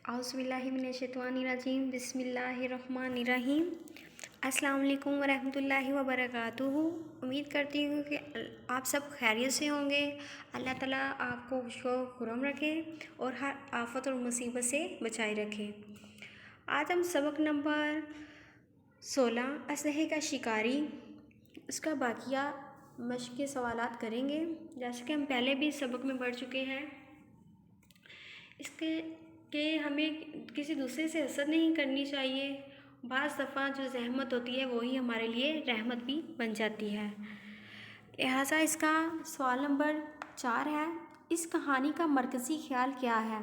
اعوذ باللہ من الشیطان الرجیم بسم اللہ الرحمن الرحیم۔ السلام علیکم ورحمۃ اللہ وبرکاتہ۔ امید کرتی ہوں کہ آپ سب خیریت سے ہوں گے۔ اللہ تعالیٰ آپ کو خوش و خرم رکھے اور ہر آفت اور مصیبت سے بچائے رکھے۔ آج ہم سبق نمبر 16 اسلحے کا شکاری، اس کا باقیہ مشق کے سوالات کریں گے، جیسے کہ ہم پہلے بھی سبق میں پڑھ چکے ہیں۔ اس کے کہ ہمیں کسی دوسرے سے حسد نہیں کرنی چاہیے۔ بعض دفعہ جو زحمت ہوتی ہے وہی ہمارے لیے رحمت بھی بن جاتی ہے۔ لہٰذا اس کا سوال نمبر 4 ہے، اس کہانی کا مرکزی خیال کیا ہے؟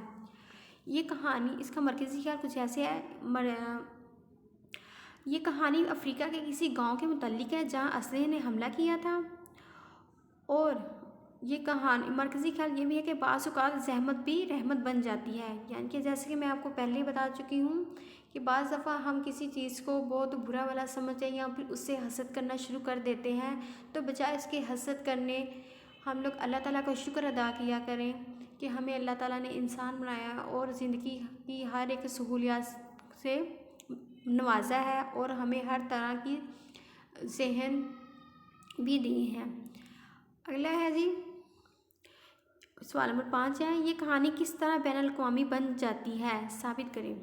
اس کا مرکزی خیال کچھ ایسے ہے۔ یہ کہانی افریقہ کے کسی گاؤں کے متعلق ہے جہاں اسلحے نے حملہ کیا تھا، اور یہ کہانی مرکزی خیال یہ بھی ہے کہ بعض اوقات زحمت بھی رحمت بن جاتی ہے، یعنی کہ جیسے کہ میں آپ کو پہلے ہی بتا چکی ہوں کہ بعض دفعہ ہم کسی چیز کو بہت برا والا سمجھتے ہیں یا پھر اس سے حسد کرنا شروع کر دیتے ہیں، تو بجائے اس کے حسد کرنے ہم لوگ اللہ تعالیٰ کا شکر ادا کیا کریں کہ ہمیں اللہ تعالیٰ نے انسان بنایا اور زندگی کی ہر ایک سہولیات سے نوازا ہے اور ہمیں ہر طرح کی ذہن بھی دی ہیں۔ اگلا ہے جی سوال نمبر 5 ہے، یہ کہانی کس طرح بین الاقوامی بن جاتی ہے؟ ثابت کریں۔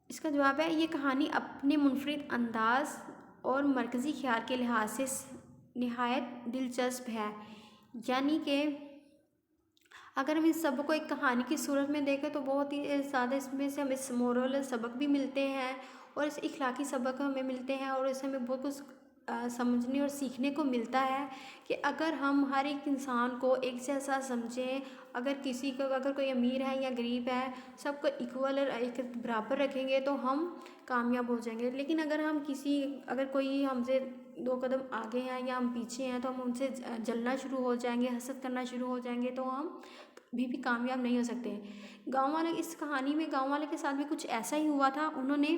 اس کا جواب ہے، یہ کہانی اپنے منفرد انداز اور مرکزی خیال کے لحاظ سے نہایت دلچسپ ہے، یعنی کہ اگر ہم اس سب کو ایک کہانی کی صورت میں دیکھیں تو بہت ہی زیادہ اس میں سے ہمیں مورل سبق بھی ملتے ہیں اور اس اخلاقی سبق ہمیں ملتے ہیں، اور اس سے ہمیں بہت کچھ سمجھنے اور سیکھنے کو ملتا ہے کہ اگر ہم ہر ایک انسان کو ایک جیسا سمجھیں، اگر کوئی امیر ہے یا غریب ہے، سب کو ایکول اور ایک برابر رکھیں گے تو ہم کامیاب ہو جائیں گے۔ لیکن اگر کوئی ہم سے 2 قدم آگے ہیں یا ہم پیچھے ہیں تو ہم ان سے جلنا شروع ہو جائیں گے، حسد کرنا شروع ہو جائیں گے، تو ہم بھی کامیاب نہیں ہو سکتے۔ اس کہانی میں گاؤں والے کے ساتھ بھی کچھ ایسا ہی ہوا تھا۔ انہوں نے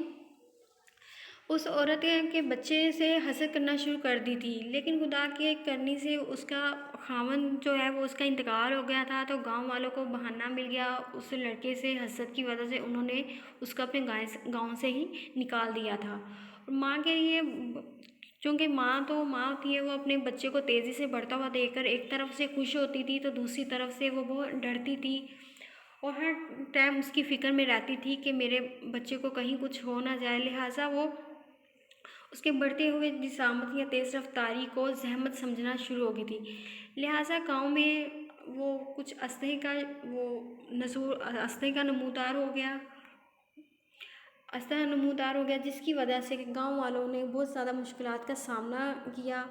اس عورت کے بچے سے حسد کرنا شروع کر دی تھی، لیکن خدا کے کرنے سے اس کا خاوند جو ہے وہ اس کا انتقال ہو گیا تھا، تو گاؤں والوں کو بہانہ مل گیا اس لڑکے سے حسد کی وجہ سے انہوں نے اس کو اپنے گاؤں سے ہی نکال دیا تھا۔ اور ماں کے لیے، چونکہ ماں ہوتی ہے، وہ اپنے بچے کو تیزی سے بڑھتا ہوا دیکھ کر ایک طرف سے خوش ہوتی تھی تو دوسری طرف سے وہ بہت ڈرتی تھی اور ہر ٹائم اس کی فکر میں رہتی تھی کہ میرے بچے کو کہیں کچھ ہو نہ جائے۔ لہٰذا وہ اس کے بڑھتے ہوئے جسامت یا تیز رفتاری کو زحمت سمجھنا شروع ہو گئی تھی۔ لہٰذا گاؤں میں وہ کچھ اسلحے کا نمودار ہو گیا، جس کی وجہ سے گاؤں والوں نے بہت زیادہ مشکلات کا سامنا کیا۔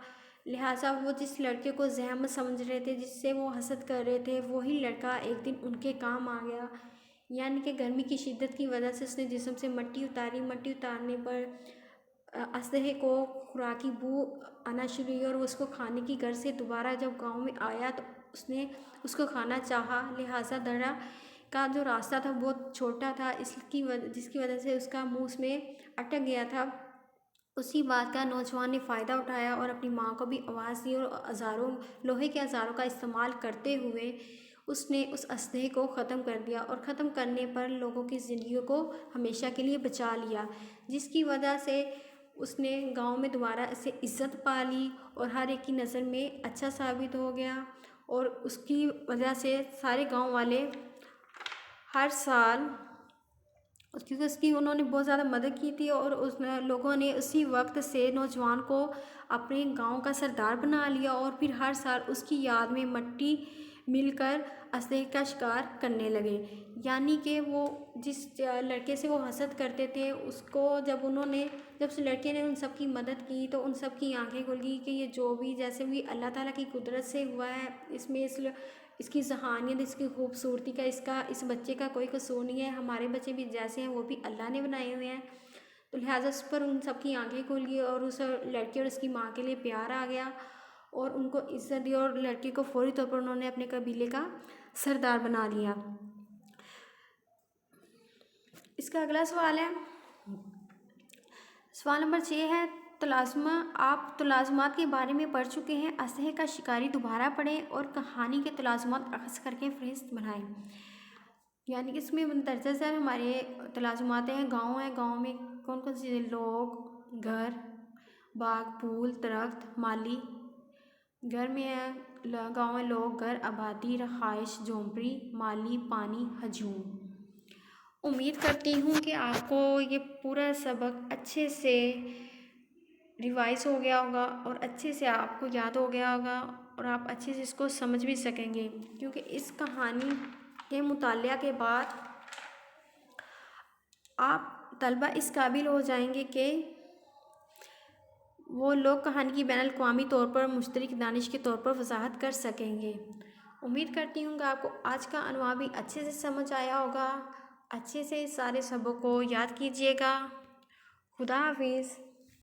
لہٰذا وہ جس لڑکے کو زحمت سمجھ رہے تھے، جس سے وہ حسد کر رہے تھے، وہی لڑکا ایک دن ان کے کام آ گیا، یعنی کہ گرمی کی شدت کی وجہ سے اس نے جسم سے مٹی اتارنے پر اسلحے کو خوراک کی بو آنا شروع ہوئی اور اس کو کھانے کی غرض سے دوبارہ جب گاؤں میں آیا تو اس نے اس کو کھانا چاہا۔ لہٰذا درا کا جو راستہ تھا بہت چھوٹا تھا، جس کی وجہ سے اس کا منہ اس میں اٹک گیا تھا۔ اسی بات کا نوجوان نے فائدہ اٹھایا اور اپنی ماں کو بھی آواز دی اور لوہے کے ہزاروں کا استعمال کرتے ہوئے اس نے اس اسلحے کو ختم کر دیا، اور ختم کرنے پر لوگوں کی زندگیوں کو ہمیشہ کے لیے بچا لیا، جس کی وجہ سے اس نے گاؤں میں دوبارہ سے عزت پا لی اور ہر ایک کی نظر میں اچھا ثابت ہو گیا، اور اس کی وجہ سے سارے گاؤں والے ہر سال انہوں نے بہت زیادہ مدد کی تھی، اور لوگوں نے اسی وقت سے نوجوان کو اپنے گاؤں کا سردار بنا لیا، اور پھر ہر سال اس کی یاد میں مٹی مل کر اسلحے کا شکار کرنے لگے۔ یعنی کہ وہ جس لڑکے سے وہ حسد کرتے تھے، اس کو جب اس لڑکے نے ان سب کی مدد کی تو ان سب کی آنکھیں کھل گئی کہ یہ جو بھی جیسے بھی اللہ تعالیٰ کی قدرت سے ہوا ہے، اس کی ذہانیت، اس کی خوبصورتی کا اس بچے کا کوئی قصور نہیں ہے، ہمارے بچے بھی جیسے ہیں وہ بھی اللہ نے بنائے ہوئے ہیں۔ تو لہٰذا اس پر ان سب کی آنکھیں کھل گئی اور اس لڑکے اور اس کی ماں کے لیے پیار آ گیا اور ان کو عزت دی، اور لڑکے کو فوری طور پر انہوں نے اپنے قبیلے کا سردار بنا لیا۔ اس کا اگلا سوال ہے، سوال نمبر 6 ہے، آپ تلازمات کے بارے میں پڑھ چکے ہیں، اسلحے کا شکاری دوبارہ پڑھیں اور کہانی کے تلازمات اخذ کر کے فہرست بنائیں۔ یعنی کہ اس میں مندرجہ ذیل ہمارے تلازمات ہیں، گاؤں میں کون کون سے لوگ، گھر، باغ، پھول، درخت، مالی، گھر میں ہے، گاؤں میں لوگ، گھر، آبادی، رہائش، جھونپڑی، مالی، پانی، ہجوم۔ امید کرتی ہوں کہ آپ کو یہ پورا سبق اچھے سے ریوائز ہو گیا ہوگا اور اچھے سے آپ کو یاد ہو گیا ہوگا اور آپ اچھے سے اس کو سمجھ بھی سکیں گے، کیونکہ اس کہانی کے مطالعہ کے بعد آپ طلبہ اس قابل ہو جائیں گے کہ وہ لوگ کہانی کی بین الاقوامی طور پر مشترک دانش کے طور پر وضاحت کر سکیں گے۔ امید کرتی ہوں کہ آپ کو آج کا عنوان بھی اچھے سے سمجھ آیا ہوگا، اچھے سے سارے سبق کو یاد کیجیے گا۔ خدا حافظ۔